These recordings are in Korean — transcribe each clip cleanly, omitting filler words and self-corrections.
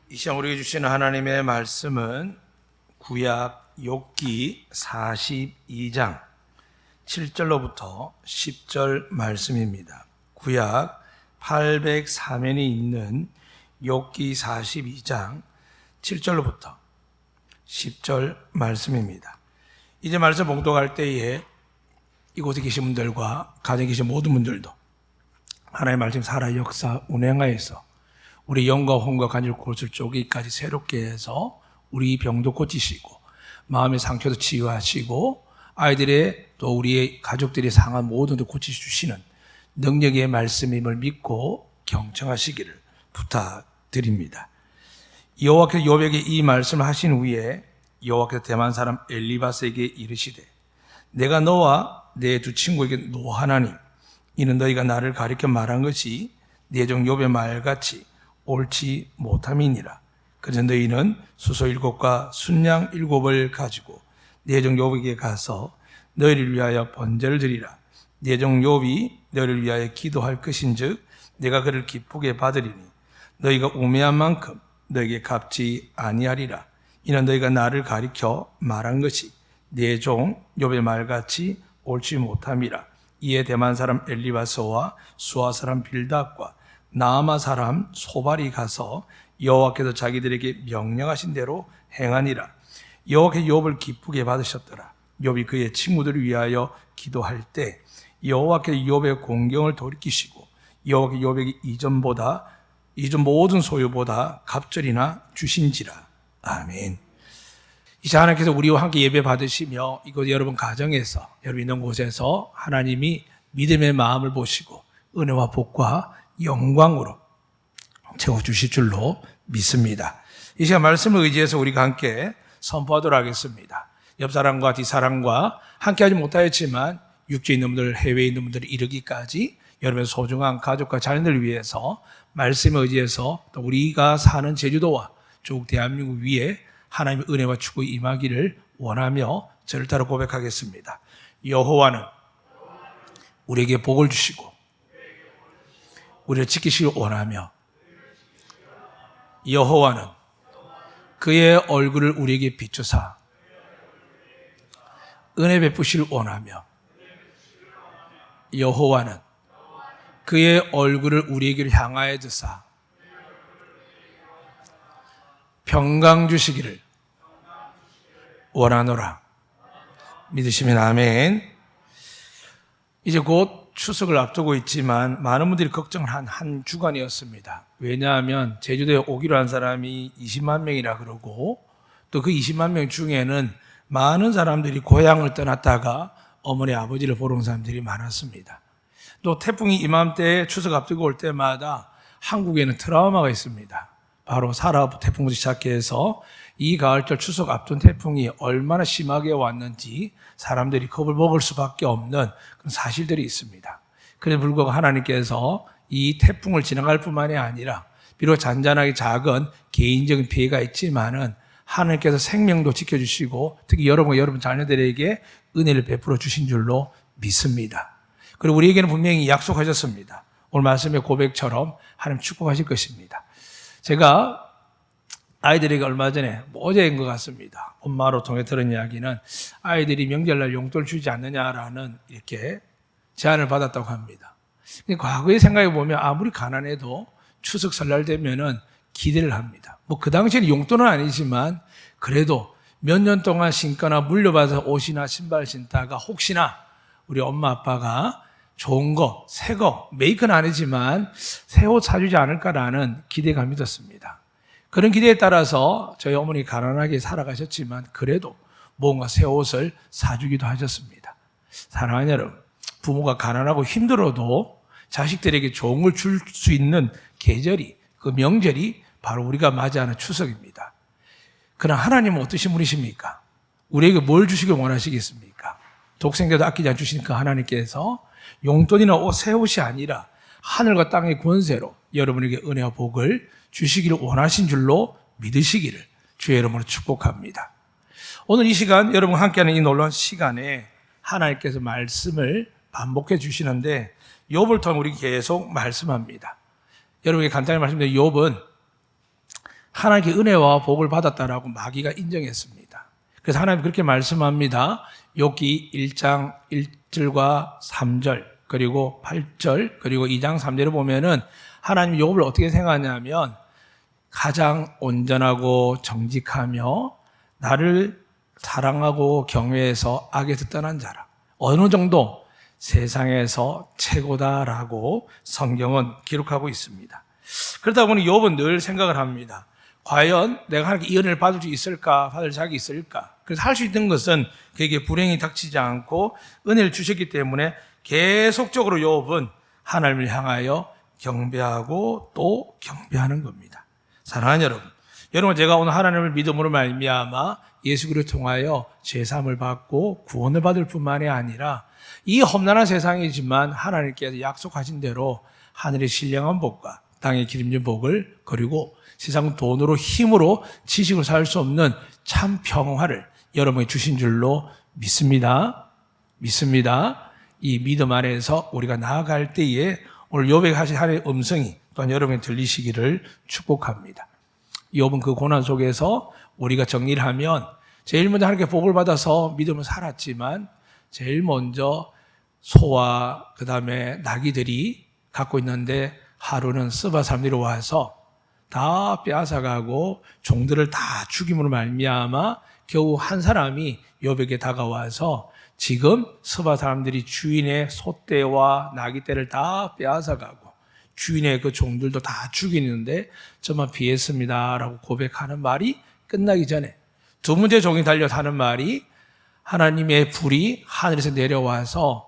이 시간 우리에게 주시는 하나님의 말씀은 구약 욥기 42장 7절로부터 10절 말씀입니다. 구약 804면이 있는 욥기 42장 7절로부터 10절 말씀입니다. 이제 말씀 봉독할 때에 이곳에 계신 분들과 가정에 계신 모든 분들도 하나님의 말씀 살아 역사 운행하여서 우리 영과 혼과 간질 골술 쪼개기까지 새롭게 해서 우리 병도 고치시고 마음의 상처도 치유하시고 아이들의 또 우리의 가족들이 상한 모든 것 고치주시는 능력의 말씀임을 믿고 경청하시기를 부탁드립니다. 여호와께서 욥에게 이 말씀을 하신 후에 여호와께서 대만 사람 엘리바스에게 이르시되 내가 너와 내 두 친구에게 노하나니 이는 너희가 나를 가리켜 말한 것이 내 종 욥의 말같이 옳지 못함이니라. 그래서 너희는 수소 7과 순양 7을 가지고 내 종 욥에게 가서 너희를 위하여 번제를 드리라. 내 종 욥이 너희를 위하여 기도할 것인즉 내가 그를 기쁘게 받으리니 너희가 우매한 만큼 너희에게 갚지 아니하리라. 이는 너희가 나를 가리켜 말한 것이 내 종 욥의 말같이 옳지 못함이라. 이에 대만 사람 엘리바스와 수아 사람 빌닷과 나아마 사람 소발이 가서 여호와께서 자기들에게 명령하신 대로 행하니라. 여호와께서 욥을 기쁘게 받으셨더라. 욥이 그의 친구들을 위하여 기도할 때 여호와께서 욥의 공경을 돌이키시고 여호와께서 욥에게 이전 모든 소유보다 갑절이나 주신지라. 아멘. 이제 하나님께서 우리와 함께 예배 받으시며 이곳 여러분 가정에서 여러분 있는 곳에서 하나님이 믿음의 마음을 보시고 은혜와 복과 영광으로 채워주실 줄로 믿습니다. 이 시간 말씀을 의지해서 우리가 함께 선포하도록 하겠습니다. 옆 사람과 뒷 사람과 함께하지 못하였지만 육지에 있는 분들, 해외에 있는 분들을 이르기까지 여러분의 소중한 가족과 자녀들을 위해서 말씀을 의지해서 또 우리가 사는 제주도와 조국 대한민국 위에 하나님의 은혜와 축복이 임하기를 원하며 저를 따라 고백하겠습니다. 여호와는 우리에게 복을 주시고 우리를 지키시길 원하며 여호와는 그의 얼굴을 우리에게 비추사 은혜 베푸시길 원하며 여호와는 그의 얼굴을 우리에게 향하여 드사 평강 주시기를 원하노라. 믿으시면 아멘. 이제 곧 추석을 앞두고 있지만 많은 분들이 걱정을 한 주간이었습니다. 왜냐하면 제주도에 오기로 한 사람이 20만 명이라 그러고 또 그 20만 명 중에는 많은 사람들이 고향을 떠났다가 어머니 아버지를 보러 온 사람들이 많았습니다. 또 태풍이 이맘때 추석 앞두고 올 때마다 한국에는 트라우마가 있습니다. 바로 사라 태풍부터 시작해서 이 가을철 추석 앞둔 태풍이 얼마나 심하게 왔는지 사람들이 겁을 먹을 수밖에 없는 그런 사실들이 있습니다. 그래서 불구하고 하나님께서 이 태풍을 지나갈 뿐만이 아니라 비록 잔잔하게 작은 개인적인 피해가 있지만은 하나님께서 생명도 지켜주시고 특히 여러분과 여러분 자녀들에게 은혜를 베풀어 주신 줄로 믿습니다. 그리고 우리에게는 분명히 약속하셨습니다. 오늘 말씀의 고백처럼 하나님 축복하실 것입니다. 제가 아이들에게 얼마 전에 어제인 것 같습니다. 엄마로 통해 들은 이야기는 아이들이 명절날 용돈을 주지 않느냐라는 이렇게 제안을 받았다고 합니다. 근데 과거에 생각해 보면 아무리 가난해도 추석 설날 되면은 기대를 합니다. 뭐 그 당시에는 용돈은 아니지만 그래도 몇 년 동안 신거나 물려받아서 옷이나 신발 신다가 혹시나 우리 엄마 아빠가 좋은 거, 새 거, 메이크는 아니지만 새 옷 사주지 않을까라는 기대감이 들었습니다. 그런 기대에 따라서 저희 어머니 가난하게 살아가셨지만 그래도 뭔가 새 옷을 사주기도 하셨습니다. 사랑하는 여러분, 부모가 가난하고 힘들어도 자식들에게 좋은 걸 줄 수 있는 계절이, 그 명절이 바로 우리가 맞이하는 추석입니다. 그러나 하나님은 어떠신 분이십니까? 우리에게 뭘 주시길 원하시겠습니까? 독생자도 아끼지 않으시니까 하나님께서 용돈이나 새 옷이 아니라 하늘과 땅의 권세로 여러분에게 은혜와 복을 주시기를 원하신 줄로 믿으시기를 주의 이름으로 축복합니다. 오늘 이 시간 여러분 함께하는 이 놀라운 시간에 하나님께서 말씀을 반복해 주시는데 욥을 통해 우리 계속 말씀합니다. 여러분에게 간단히 말씀드리면 욥은 하나님께 은혜와 복을 받았다라고 마귀가 인정했습니다. 그래서 하나님 그렇게 말씀합니다. 욥기 1장 1절과 3절 그리고 8절 그리고 2장 3절을 보면은 하나님 욥을 어떻게 생각하냐면 가장 온전하고 정직하며 나를 사랑하고 경외해서 악에서 떠난 자라. 어느 정도 세상에서 최고다라고 성경은 기록하고 있습니다. 그러다 보니 욥은 늘 생각을 합니다. 과연 내가 하나님께 이 은혜를 받을 수 있을까? 받을 자격이 있을까? 그래서 할 수 있는 것은 그에게 불행이 닥치지 않고 은혜를 주셨기 때문에 계속적으로 욥은 하나님을 향하여 경배하고 또 경배하는 겁니다. 사랑하는 여러분 제가 오늘 하나님을 믿음으로 말미암아 예수 그리스도를 통하여 죄사함을 받고 구원을 받을 뿐만이 아니라 이 험난한 세상이지만 하나님께서 약속하신 대로 하늘의 신령한 복과 땅의 기름진 복을 그리고 세상 돈으로 힘으로 지식으로 살 수 없는 참 평화를 여러분에게 주신 줄로 믿습니다. 이 믿음 안에서 우리가 나아갈 때에 오늘 욥에게 하신 하나님의 음성이 또한 여러분에게 들리시기를 축복합니다. 욥은 그 고난 속에서 우리가 정리를 하면 제일 먼저 하나님께 복을 받아서 믿음을 살았지만 제일 먼저 소와 그 다음에 나귀들이 갖고 있는데 하루는 스바 사람들이 와서 다 빼앗아가고 종들을 다 죽임으로 말미암아 겨우 한 사람이 욥에게 다가와서 지금 스바 사람들이 주인의 소떼와 나귀떼를 다 빼앗아가고 주인의 그 종들도 다 죽이는데 저만 피했습니다라고 고백하는 말이 끝나기 전에 두 번째 종이 달려서 하는 말이 하나님의 불이 하늘에서 내려와서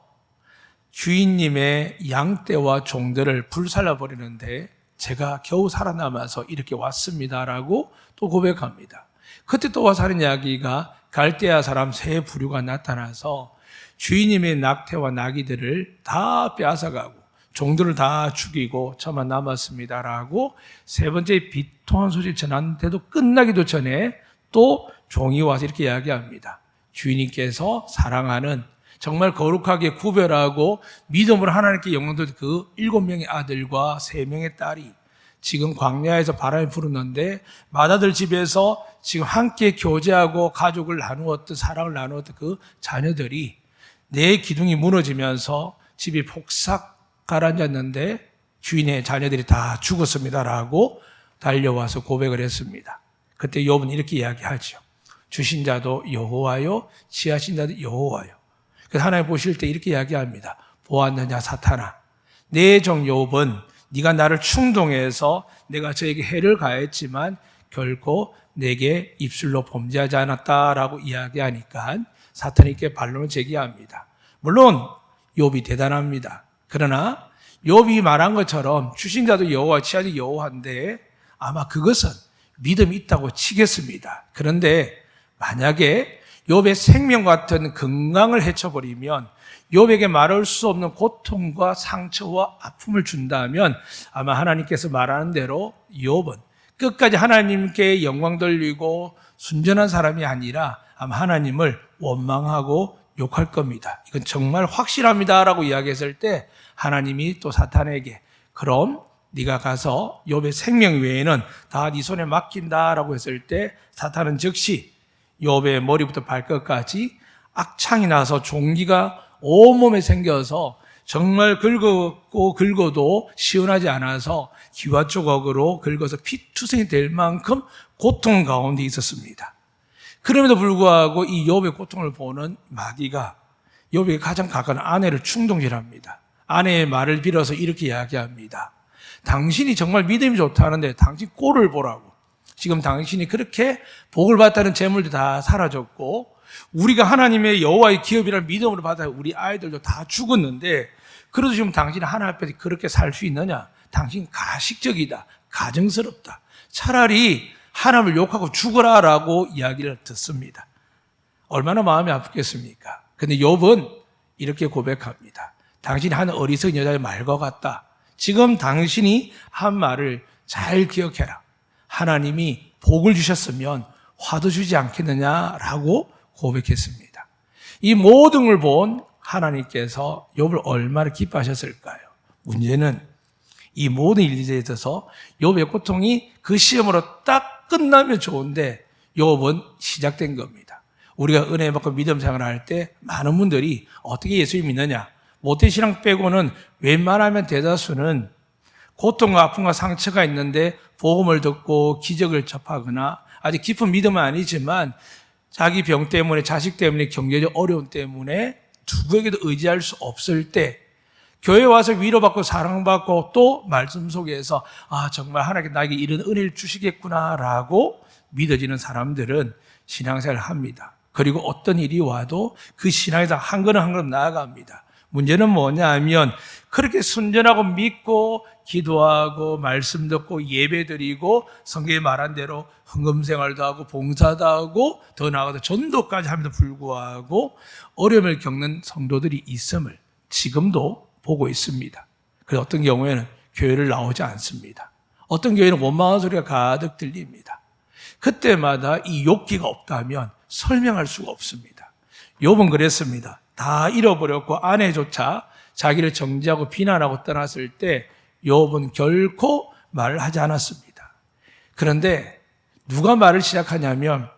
주인님의 양떼와 종들을 불살라버리는데 제가 겨우 살아남아서 이렇게 왔습니다라고 또 고백합니다. 그때 또 와서 하는 이야기가 갈대아 사람 세 부류가 나타나서 주인님의 낙태와 나귀들을 다 빼앗아가고 종들을 다 죽이고 저만 남았습니다라고 세 번째 비통한 소식을 전하는데도 끝나기도 전에 또 종이 와서 이렇게 이야기합니다. 주인님께서 사랑하는 정말 거룩하게 구별하고 믿음으로 하나님께 영광된 그 7명의 아들과 3명의 딸이 지금 광야에서 바람이 부르는데 마다들 집에서 지금 함께 교제하고 가족을 나누었던 사랑을 나누었던 그 자녀들이 내 기둥이 무너지면서 집이 폭삭 가라앉았는데 주인의 자녀들이 다 죽었습니다라고 달려와서 고백을 했습니다. 그때 욥은 이렇게 이야기하죠. 주신 자도 여호와요, 취하신 자도 여호와요. 그래서 하나님 보실 때 이렇게 이야기합니다. 보았느냐 사탄아, 내 종 욥은 네가 나를 충동해서 내가 저에게 해를 가했지만 결코 내게 입술로 범죄하지 않았다라고 이야기하니까 사탄이 이렇게 반론을 제기합니다. 물론 욥이 대단합니다. 그러나 욥이 말한 것처럼 주신 자도 여호와, 취하신 여호와인데 아마 그것은 믿음이 있다고 치겠습니다. 그런데 만약에 욥의 생명 같은 건강을 해쳐버리면 욥에게 말할 수 없는 고통과 상처와 아픔을 준다면 아마 하나님께서 말하는 대로 욥은 끝까지 하나님께 영광 돌리고 순전한 사람이 아니라 아마 하나님을 원망하고 욕할 겁니다. 이건 정말 확실합니다라고 이야기했을 때 하나님이 또 사탄에게 그럼 네가 가서 욥의 생명 외에는 다 네 손에 맡긴다라고 했을 때 사탄은 즉시 욥의 머리부터 발끝까지 악창이 나서 종기가 온몸에 생겨서 정말 긁어도 시원하지 않아서 기와 조각으로 긁어서 피투성이 될 만큼 고통 가운데 있었습니다. 그럼에도 불구하고 이 욥의 고통을 보는 마귀가 욥에게 가장 가까운 아내를 충동질합니다. 아내의 말을 빌어서 이렇게 이야기합니다. 당신이 정말 믿음이 좋다는데 당신 꼴을 보라고. 지금 당신이 그렇게 복을 받다는 재물도 다 사라졌고 우리가 하나님의 여호와의 기업이라는 믿음으로 받아 우리 아이들도 다 죽었는데 그래도 지금 당신이 하나님 앞에서 그렇게 살 수 있느냐? 당신 가식적이다. 가증스럽다. 차라리 하나님을 욕하고 죽어라라고 이야기를 듣습니다. 얼마나 마음이 아프겠습니까? 근데 욥은 이렇게 고백합니다. 당신이 한 어리석은 여자의 말과 같다. 지금 당신이 한 말을 잘 기억해라. 하나님이 복을 주셨으면 화도 주지 않겠느냐라고 고백했습니다. 이 모든 걸 본 하나님께서 욥을 얼마나 기뻐하셨을까요? 문제는 이 모든 일에 있어서 욥의 고통이 그 시험으로 딱 끝나면 좋은데 욥은 시작된 겁니다. 우리가 은혜 받고 믿음 생활할 때 많은 분들이 어떻게 예수를 믿느냐? 모태신앙 빼고는 웬만하면 대다수는 고통과 아픔과 상처가 있는데 복음을 듣고 기적을 접하거나 아직 깊은 믿음은 아니지만 자기 병 때문에 자식 때문에 경제적 어려움 때문에 누구에게도 의지할 수 없을 때 교회 와서 위로받고 사랑받고 또 말씀 속에서 정말 하나님께 나에게 이런 은혜를 주시겠구나라고 믿어지는 사람들은 신앙생활을 합니다. 그리고 어떤 일이 와도 그 신앙에서 한 걸음 한 걸음 나아갑니다. 문제는 뭐냐 하면 그렇게 순전하고 믿고 기도하고 말씀 듣고 예배드리고 성경에 말한 대로 헌금생활도 하고 봉사도 하고 더 나아가서 전도까지 함에도 불구하고 어려움을 겪는 성도들이 있음을 지금도 보고 있습니다. 그래서 어떤 경우에는 교회를 나오지 않습니다. 어떤 교회는 원망한 소리가 가득 들립니다. 그때마다 이 욕기가 없다면 설명할 수가 없습니다. 욥은 그랬습니다. 다 잃어버렸고 아내조차 자기를 정죄하고 비난하고 떠났을 때 욥은 결코 말을 하지 않았습니다. 그런데 누가 말을 시작하냐면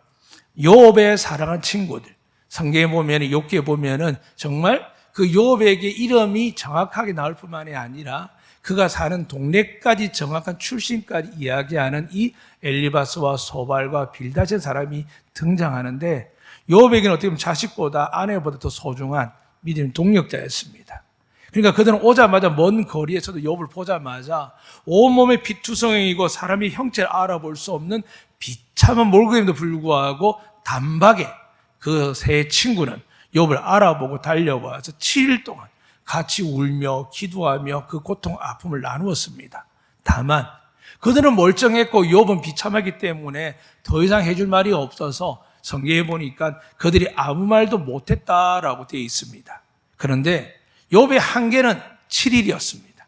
욥의 사랑한 친구들. 성경에 보면 욥기에 보면은 정말 그 욥에게 이름이 정확하게 나올 뿐만이 아니라 그가 사는 동네까지 정확한 출신까지 이야기하는 이 엘리바스와 소발과 빌닷의 사람이 등장하는데 욥에게는 어떻게 보면 자식보다 아내보다 더 소중한 믿음의 동력자였습니다. 그러니까 그들은 오자마자 먼 거리에서도 욥을 보자마자 온몸에 피투성이고 사람이 형체를 알아볼 수 없는 비참한 몰골임에도 불구하고 단박에 그 세 친구는 욥을 알아보고 달려와서 7일 동안 같이 울며 기도하며 그 고통 아픔을 나누었습니다. 다만 그들은 멀쩡했고 욥은 비참하기 때문에 더 이상 해줄 말이 없어서 성경에 보니까 그들이 아무 말도 못했다라고 되어 있습니다. 그런데 욥의 한계는 7일이었습니다.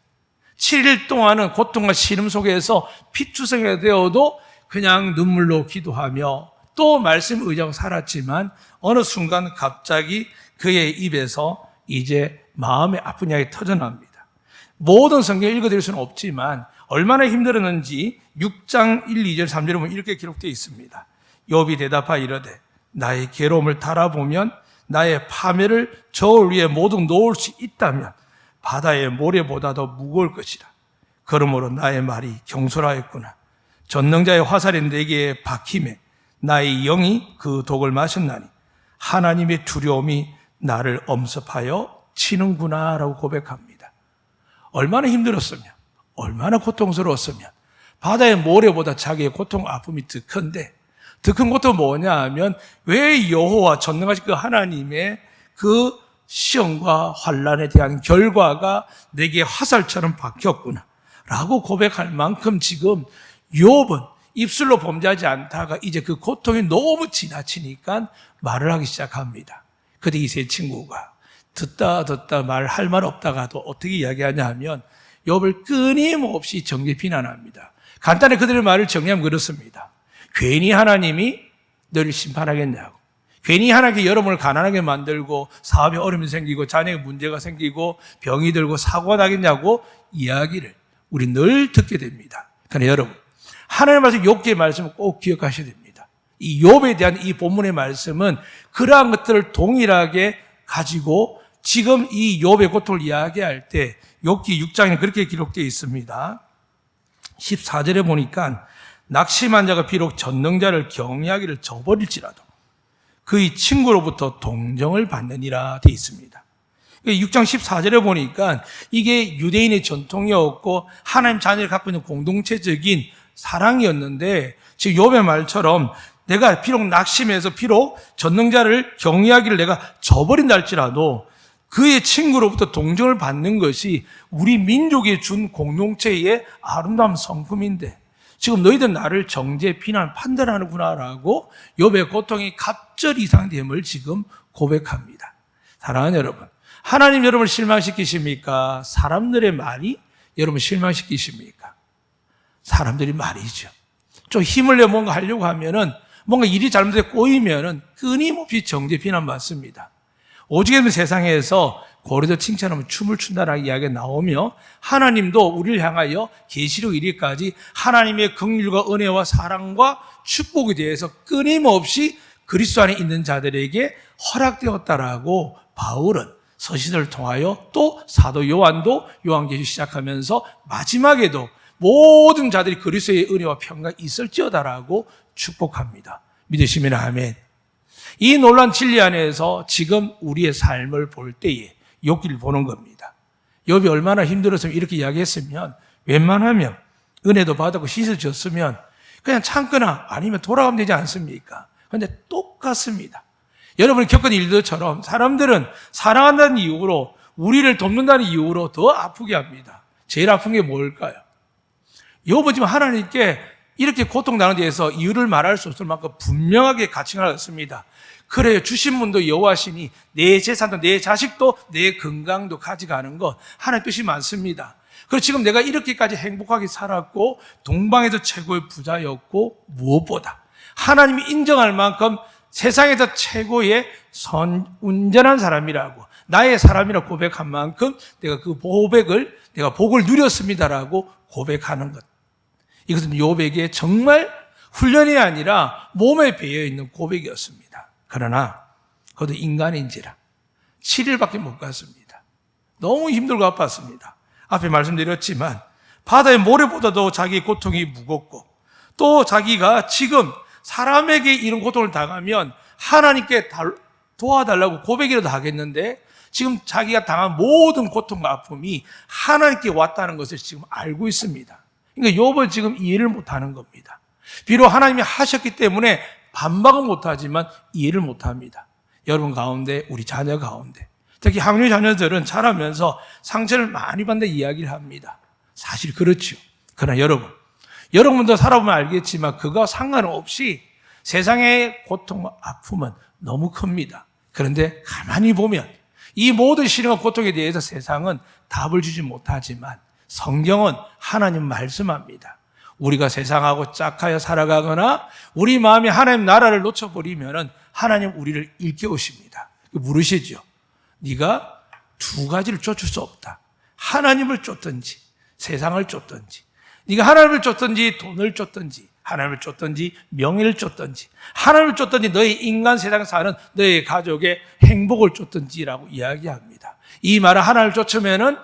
7일 동안은 고통과 시름 속에서 피투성이가 되어도 그냥 눈물로 기도하며 또 말씀 의지하고 살았지만 어느 순간 갑자기 그의 입에서 이제 마음의 아픈 이야기 터져납니다. 모든 성경을 읽어드릴 수는 없지만 얼마나 힘들었는지 6장 1, 2절, 3절에 보면 이렇게 기록되어 있습니다. 욥이 대답하여 이르되 나의 괴로움을 달아보면 나의 파멸을 저울 위에 모두 놓을 수 있다면 바다의 모래보다도 무거울 것이라. 그러므로 나의 말이 경솔하였구나. 전능자의 화살이 내게 박힘에 나의 영이 그 독을 마셨나니 하나님의 두려움이 나를 엄습하여 치는구나 라고 고백합니다. 얼마나 힘들었으면, 얼마나 고통스러웠으면 바다의 모래보다 자기의 고통, 아픔이 더 큰데 더 큰 고통은 뭐냐 하면 왜 여호와 전능하신 그 하나님의 그 시험과 환난에 대한 결과가 내게 화살처럼 박혔구나 라고 고백할 만큼 지금 욥은 입술로 범죄하지 않다가 이제 그 고통이 너무 지나치니까 말을 하기 시작합니다. 그때 이 세 친구가 듣다 말할 말 없다가도 어떻게 이야기하냐 하면 욥을 끊임없이 정죄 비난합니다. 간단히 그들의 말을 정리하면 그렇습니다. 괜히 하나님이 너를 심판하겠냐고. 괜히 하나님께 여러분을 가난하게 만들고 사업에 어려움이 생기고 자녀에 문제가 생기고 병이 들고 사고가 나겠냐고 이야기를 우리 늘 듣게 됩니다. 그러나 여러분, 하나님의 말씀, 욥기의 말씀을 꼭 기억하셔야 됩니다. 이 욥에 대한 이 본문의 말씀은 그러한 것들을 동일하게 가지고 지금 이 욥의 고통을 이야기할 때 욥기 6장에 그렇게 기록되어 있습니다. 14절에 보니까 낙심한 자가 비록 전능자를 경외하기를 저버릴지라도 그의 친구로부터 동정을 받느니라 되어 있습니다. 6장 14절에 보니까 이게 유대인의 전통이었고 하나님 자녀를 갖고 있는 공동체적인 사랑이었는데 지금 욥의 말처럼 내가 비록 낙심해서 비록 전능자를 경외하기를 내가 저버린다 할지라도 그의 친구로부터 동정을 받는 것이 우리 민족이 준 공동체의 아름다운 성품인데 지금 너희들 나를 정죄, 비난, 판단하는구나라고 욥의 고통이 갑절 이상됨을 지금 고백합니다. 사랑하는 여러분, 하나님 여러분을 실망시키십니까? 사람들의 말이 여러분을 실망시키십니까? 사람들이 말이죠. 좀 힘을 내 뭔가 하려고 하면은 뭔가 일이 잘못돼 꼬이면은 끊임없이 정죄, 비난 받습니다. 오직에는 세상에서 고래도 칭찬하면 춤을 춘다라는 이야기가 나오며 하나님도 우리를 향하여 계시록 1위까지 하나님의 긍휼과 은혜와 사랑과 축복에 대해서 끊임없이 그리스도 안에 있는 자들에게 허락되었다라고 바울은 서신을 통하여 또 사도 요한도 요한계시 시작하면서 마지막에도 모든 자들이 그리스도의 은혜와 평강이 있을지어다라고 축복합니다. 믿으시면 아멘. 이 놀라운 진리 안에서 지금 우리의 삶을 볼 때에 욥기를 보는 겁니다. 욥이 얼마나 힘들었으면 이렇게 이야기했으면 웬만하면 은혜도 받았고 씻어졌으면 그냥 참거나 아니면 돌아가면 되지 않습니까? 그런데 똑같습니다. 여러분이 겪은 일들처럼 사람들은 사랑한다는 이유로 우리를 돕는다는 이유로 더 아프게 합니다. 제일 아픈 게 뭘까요? 욥은 지금 하나님께 이렇게 고통당하는 데에서 이유를 말할 수 없을 만큼 분명하게 가칭을 하였습니다. 그래요. 주신 분도 여호와시니 내 재산도 내 자식도 내 건강도 가져가는 것 하나님 뜻이 많습니다. 그리고 지금 내가 이렇게까지 행복하게 살았고 동방에서 최고의 부자였고 무엇보다 하나님이 인정할 만큼 세상에서 최고의 온전한 사람이라고 나의 사람이라고 고백한 만큼 내가 그 고백을 내가 복을 누렸습니다라고 고백하는 것. 이것은 욥에게 정말 훈련이 아니라 몸에 배어있는 고백이었습니다. 그러나 그것도 인간인지라 7일밖에 못 갔습니다. 너무 힘들고 아팠습니다. 앞에 말씀드렸지만 바다의 모래보다도 자기의 고통이 무겁고 또 자기가 지금 사람에게 이런 고통을 당하면 하나님께 도와달라고 고백이라도 하겠는데 지금 자기가 당한 모든 고통과 아픔이 하나님께 왔다는 것을 지금 알고 있습니다. 그러니까 욥은 지금 이해를 못하는 겁니다. 비록 하나님이 하셨기 때문에 반박은 못하지만 이해를 못합니다. 여러분 가운데 우리 자녀 가운데 특히 학년 자녀들은 자라면서 상처를 많이 받는 이야기를 합니다. 사실 그렇죠. 그러나 여러분도 살아보면 알겠지만 그거 상관없이 세상의 고통과 아픔은 너무 큽니다. 그런데 가만히 보면 이 모든 시련과 고통에 대해서 세상은 답을 주지 못하지만 성경은 하나님 말씀합니다. 우리가 세상하고 짝하여 살아가거나 우리 마음이 하나님 나라를 놓쳐버리면 하나님 우리를 일깨우십니다. 물으시죠. 네가 두 가지를 쫓을 수 없다. 하나님을 쫓든지 세상을 쫓든지 네가 하나님을 쫓든지 돈을 쫓든지 하나님을 쫓든지 명예를 쫓든지 하나님을 쫓든지 너의 인간 세상에 사는 너의 가족의 행복을 쫓든지라고 이야기합니다. 이 말은 하나님을 쫓으면은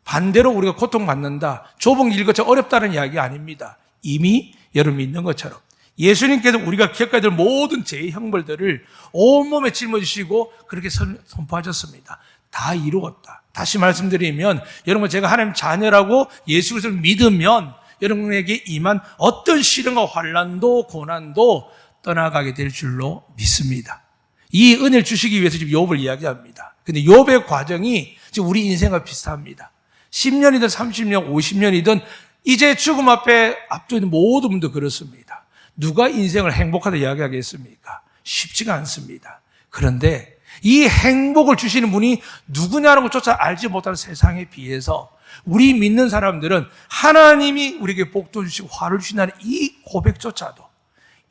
반대로 우리가 고통받는다. 좁은 길 것처럼 어렵다는 이야기 아닙니다. 이미 여러분 믿는 것처럼 예수님께서 우리가 겪어야 될 모든 죄의 형벌들을 온몸에 짊어지시고 그렇게 선포하셨습니다. 다 이루었다. 다시 말씀드리면 여러분 제가 하나님 자녀라고 예수 그리스도를 믿으면 여러분에게 임한 어떤 시련과 환난도 고난도 떠나가게 될 줄로 믿습니다. 이 은혜를 주시기 위해서 지금 욥을 이야기합니다. 근데 욥의 과정이 지금 우리 인생과 비슷합니다. 10년이든 30년, 50년이든 이제 죽음 앞에 앞두고 있는 모든 분도 그렇습니다. 누가 인생을 행복하다 이야기하겠습니까? 쉽지가 않습니다. 그런데 이 행복을 주시는 분이 누구냐라고 조차 알지 못하는 세상에 비해서 우리 믿는 사람들은 하나님이 우리에게 복도 주시고 화를 주신다는 이 고백조차도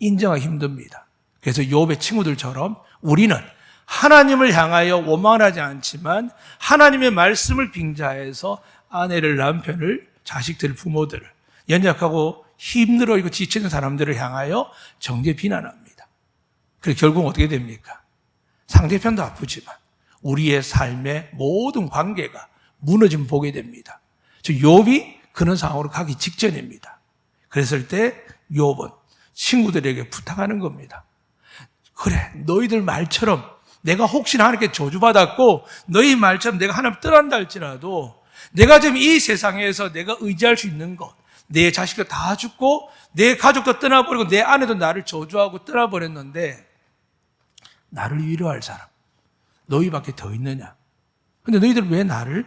인정하기 힘듭니다. 그래서 욥의 친구들처럼 우리는 하나님을 향하여 원망을 하지 않지만 하나님의 말씀을 빙자해서 아내를, 남편을, 자식들, 부모들을 연약하고 힘들어 지치는 사람들을 향하여 정죄 비난합니다. 그래서 결국 어떻게 됩니까? 상대편도 아프지만 우리의 삶의 모든 관계가 무너짐을 보게 됩니다. 욥이 그런 상황으로 가기 직전입니다. 그랬을 때 욥은 친구들에게 부탁하는 겁니다. 그래, 너희들 말처럼 내가 혹시나 하나님께 저주받았고 너희 말처럼 내가 하나님 떠난다 할지라도 내가 지금 이 세상에서 내가 의지할 수 있는 것, 내 자식도 다 죽고 내 가족도 떠나버리고 내 아내도 나를 저주하고 떠나버렸는데 나를 위로할 사람 너희밖에 더 있느냐? 근데 너희들 왜 나를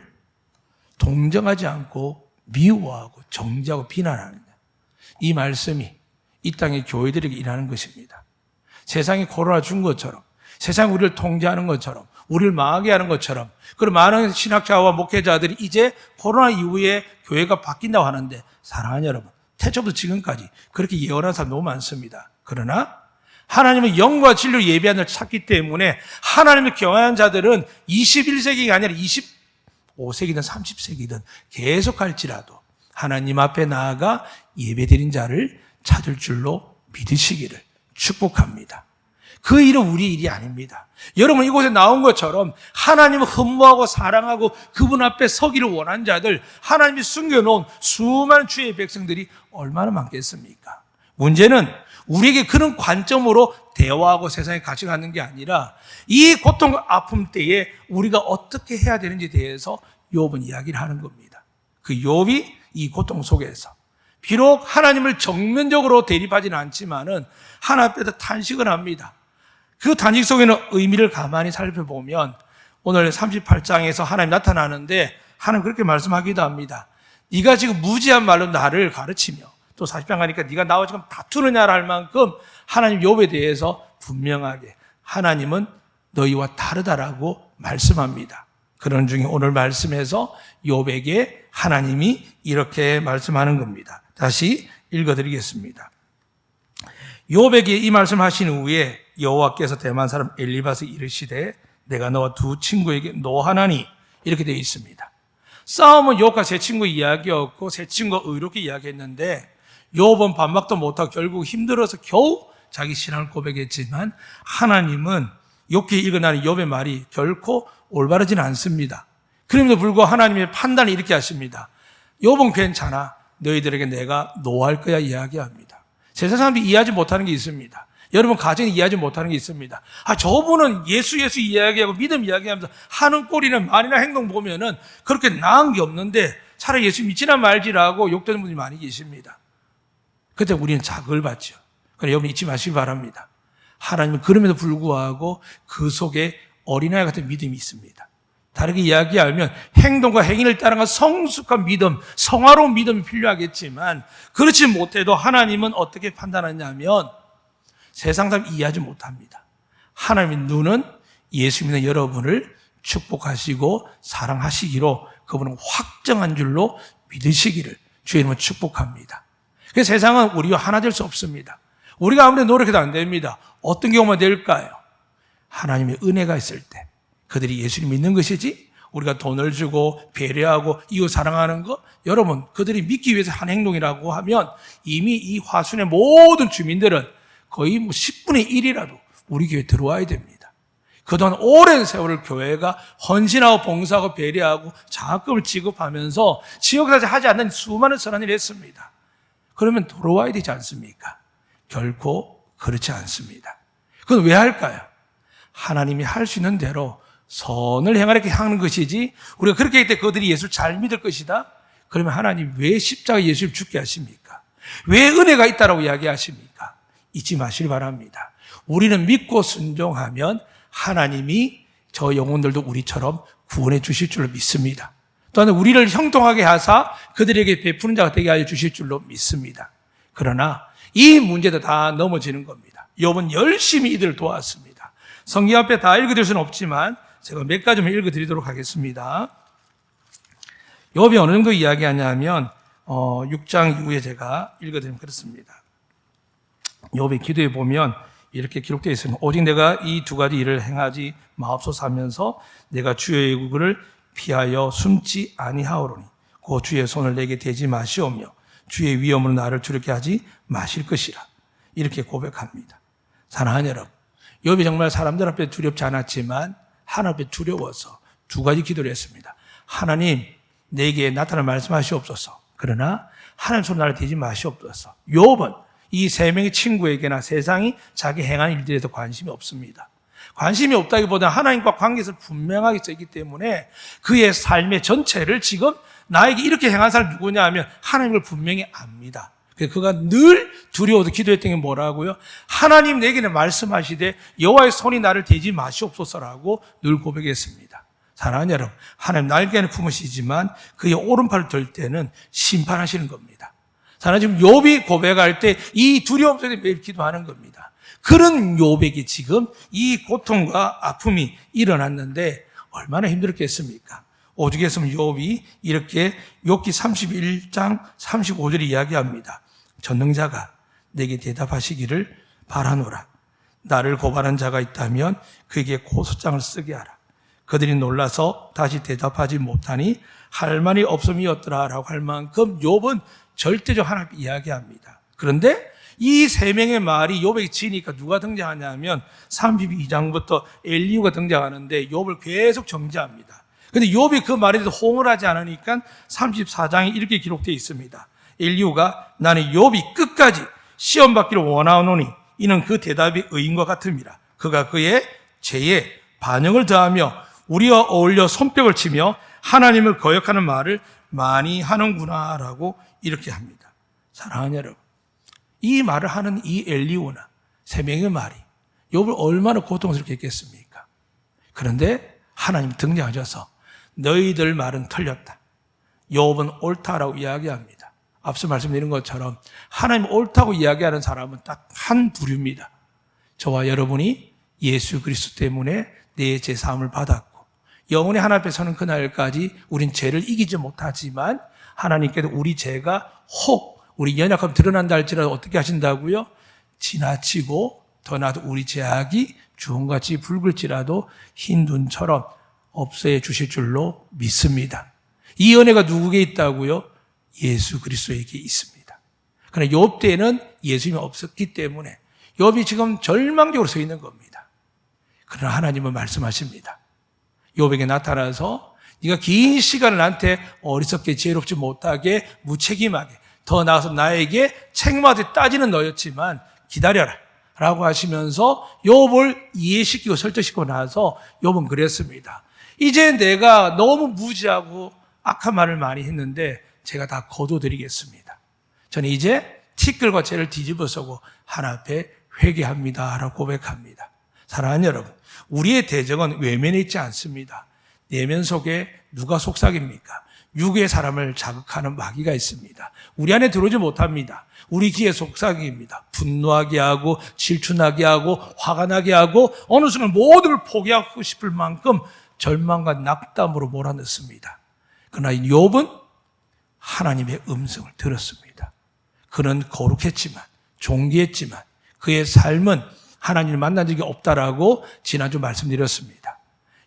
동정하지 않고 미워하고 정죄하고 비난하느냐? 이 말씀이 이 땅의 교회들에게 일하는 것입니다. 세상이 코로나 준 것처럼 세상이 우리를 통제하는 것처럼 우리를 망하게 하는 것처럼 그리고 많은 신학자와 목회자들이 이제 코로나 이후에 교회가 바뀐다고 하는데 사랑하는 여러분 태초부터 지금까지 그렇게 예언한 사람 너무 많습니다. 그러나 하나님은 영과 진리로 예배하는 걸 찾기 때문에 하나님을 경외하는 자들은 21세기가 아니라 25세기든 30세기든 계속 할지라도 하나님 앞에 나아가 예배드린 자를 찾을 줄로 믿으시기를 축복합니다. 그 일은 우리 일이 아닙니다. 여러분 이곳에 나온 것처럼 하나님을 흠모하고 사랑하고 그분 앞에 서기를 원하는 자들, 하나님이 숨겨놓은 수많은 주의 백성들이 얼마나 많겠습니까? 문제는 우리에게 그런 관점으로 대화하고 세상에 같이 가는 게 아니라 이 고통과 아픔 때에 우리가 어떻게 해야 되는지에 대해서 욥은 이야기를 하는 겁니다. 그 욥이 이 고통 속에서 비록 하나님을 정면적으로 대립하지는 않지만은 하나님 앞에서 탄식을 합니다. 그 탄식 속에는 의미를 가만히 살펴보면 오늘 38장에서 하나님 나타나는데 하나님 그렇게 말씀하기도 합니다. 네가 지금 무지한 말로 나를 가르치며 또 40장 가니까 네가 나와 지금 다투느냐를 할 만큼 하나님 욥에 대해서 분명하게 하나님은 너희와 다르다라고 말씀합니다. 그런 중에 오늘 말씀에서 욥에게 하나님이 이렇게 말씀하는 겁니다. 다시 읽어드리겠습니다. 욥에게 이 말씀하신 후에 여호와께서 대만 사람 엘리바스 이르시되 내가 너와 두 친구에게 노하나니 이렇게 되어 있습니다. 싸움은 욥과 세 친구 이야기였고 세 친구가 의롭게 이야기했는데 욥은 반박도 못하고 결국 힘들어서 겨우 자기 신앙을 고백했지만 하나님은 욥기 읽어나는 욥의 말이 결코 올바르지는 않습니다. 그럼에도 불구하고 하나님의 판단을 이렇게 하십니다. 욥은 괜찮아. 너희들에게 내가 노할 거야 이야기합니다. 세상 사람들이 이해하지 못하는 게 있습니다. 여러분 가정이 이해하지 못하는 게 있습니다. 저분은 예수 이야기하고 믿음 이야기하면서 하는 꼴이나 말이나 행동 보면은 그렇게 나은 게 없는데 차라리 예수 믿지나 말지라고 욕되는 분이 많이 계십니다. 그때 우리는 자극을 받죠. 그러나 여러분 잊지 마시기 바랍니다. 하나님은 그럼에도 불구하고 그 속에 어린아이 같은 믿음이 있습니다. 다르게 이야기하면 행동과 행위를 따라간 성숙한 믿음, 성화로운 믿음이 필요하겠지만 그렇지 못해도 하나님은 어떻게 판단하냐면 세상 사람 이해하지 못합니다. 하나님의 눈은 예수 믿는 여러분을 축복하시고 사랑하시기로 그분은 확정한 줄로 믿으시기를 주의 이름으로 축복합니다. 그래서 세상은 우리와 하나 될 수 없습니다. 우리가 아무리 노력해도 안 됩니다. 어떤 경우가 될까요? 하나님의 은혜가 있을 때 그들이 예수를 믿는 것이지 우리가 돈을 주고 배려하고 이웃 사랑하는 것 여러분 그들이 믿기 위해서 한 행동이라고 하면 이미 이 화순의 모든 주민들은 거의 10분의 1이라도 우리 교회에 들어와야 됩니다. 그동안 오랜 세월을 교회가 헌신하고 봉사하고 배려하고 장학금을 지급하면서 지역사회 하지 않는 수많은 선한 일을 했습니다. 그러면 들어와야 되지 않습니까? 결코 그렇지 않습니다. 그건 왜 할까요? 하나님이 할 수 있는 대로 선을 행하려고 하는 것이지 우리가 그렇게 할 때 그들이 예수를 잘 믿을 것이다? 그러면 하나님 왜 십자가 예수를 죽게 하십니까? 왜 은혜가 있다라고 이야기하십니까? 잊지 마시기 바랍니다. 우리는 믿고 순종하면 하나님이 저 영혼들도 우리처럼 구원해 주실 줄로 믿습니다. 또한 우리를 형통하게 하사 그들에게 베푸는 자가 되게 하여 주실 줄로 믿습니다. 그러나 이 문제도 다 넘어지는 겁니다. 욥은 열심히 이들을 도왔습니다. 성경 앞에 다 읽어드릴 수는 없지만 제가 몇 가지만 읽어드리도록 하겠습니다. 욥이 어느 정도 이야기하냐면 6장 이후에 제가 읽어드리면 그렇습니다. 욥의 기도에 보면 이렇게 기록되어 있습니다. 오직 내가 이 두 가지 일을 행하지 마옵소서 하면서 내가 주의 구를 피하여 숨지 아니하오로니 그 주의 손을 내게 대지 마시오며 주의 위엄으로 나를 두렵게 하지 마실 것이라 이렇게 고백합니다. 사랑하는 여러분, 욥이 정말 사람들 앞에 두렵지 않았지만 하나님 앞에 두려워서 두 가지 기도를 했습니다. 하나님 내게 나타나 말씀하시옵소서. 그러나 하나님 손 나를 대지 마시옵소서. 욥은 이 세 명의 친구에게나 세상이 자기 행한 일들에 대해서 관심이 없습니다. 관심이 없다기보다 하나님과 관계에서 분명하게 써 있기 때문에 그의 삶의 전체를 지금 나에게 이렇게 행한 사람이 누구냐 하면 하나님을 분명히 압니다. 그래서 그가 늘 두려워서 기도했던 게 뭐라고요? 하나님 내게는 말씀하시되 여호와의 손이 나를 대지 마시옵소서라고 늘 고백했습니다. 사랑하는 여러분, 하나님 날개는 품으시지만 그의 오른팔을 들 때는 심판하시는 겁니다. 사랑하는 지금 욥이 고백할 때 이 두려움 속에 매일 기도하는 겁니다. 그런 욥에게 지금 이 고통과 아픔이 일어났는데 얼마나 힘들었겠습니까? 오죽했으면 욥이 이렇게 욥기 31장 35절에 이야기합니다. 전능자가 내게 대답하시기를 바라노라. 나를 고발한 자가 있다면 그에게 고소장을 쓰게 하라. 그들이 놀라서 다시 대답하지 못하니 할 말이 없음이었더라 라고 할 만큼 욥은 절대적 하나님 이야기합니다. 그런데 이 세 명의 말이 욥에게 지니까 누가 등장하냐면 32장부터 엘리후가 등장하는데 욥을 계속 정죄합니다. 그런데 욥이 그 말에 대해서 호응을 하지 않으니까 34장에 이렇게 기록되어 있습니다. 엘리후가 나는 욥이 끝까지 시험받기를 원하노니 이는 그 대답이 의인과 같음이라. 그가 그의 죄에 반응을 더하며 우리와 어울려 손뼉을 치며 하나님을 거역하는 말을 많이 하는구나 라고 이렇게 합니다. 사랑하는 여러분, 이 말을 하는 이 엘리후나 세 명의 말이 욥을 얼마나 고통스럽게 했겠습니까? 그런데 하나님 등장하셔서 너희들 말은 틀렸다, 욥은 옳다라고 이야기합니다. 앞서 말씀드린 것처럼 하나님 옳다고 이야기하는 사람은 딱 한 부류입니다. 저와 여러분이 예수 그리스도 때문에 내 죄사함을 받았고 영원히 하나님 앞에 서는 그날까지 우린 죄를 이기지 못하지만 하나님께도 우리 죄가 혹 우리 연약함 드러난다 할지라도 어떻게 하신다고요? 지나치고 더 나아도 우리 죄악이 주홍같이 붉을지라도 흰 눈처럼 없애 주실 줄로 믿습니다. 이 은혜가 누구에게 있다고요? 예수 그리스도에게 있습니다. 그러나 욥 때는 예수님이 없었기 때문에 욥이 지금 절망적으로 서 있는 겁니다. 그러나 하나님은 말씀하십니다. 욥에게 나타나서 네가 긴 시간을 나한테 어리석게 지혜롭지 못하게 무책임하게 더 나아가서 나에게 책임하듯 따지는 너였지만 기다려라 라고 하시면서 욥을 이해시키고 설득시키고 나서 욥은 그랬습니다. 이제 내가 너무 무지하고 악한 말을 많이 했는데 제가 다 거둬드리겠습니다. 저는 이제 티끌과 죄를 뒤집어서고 하나님 앞에 회개합니다 라고 고백합니다. 사랑하는 여러분, 우리의 대적은 외면에 있지 않습니다. 내면 속에 누가 속삭입니까? 육의 사람을 자극하는 마귀가 있습니다. 우리 안에 들어오지 못합니다. 우리 귀에 속삭입니다. 분노하게 하고 질투나게 하고 화가 나게 하고 어느 순간 모든 걸 포기하고 싶을 만큼 절망과 낙담으로 몰아넣습니다. 그러나 욥은 하나님의 음성을 들었습니다. 그는 거룩했지만 존귀했지만 그의 삶은 하나님을 만난 적이 없다라고 지난주 말씀드렸습니다.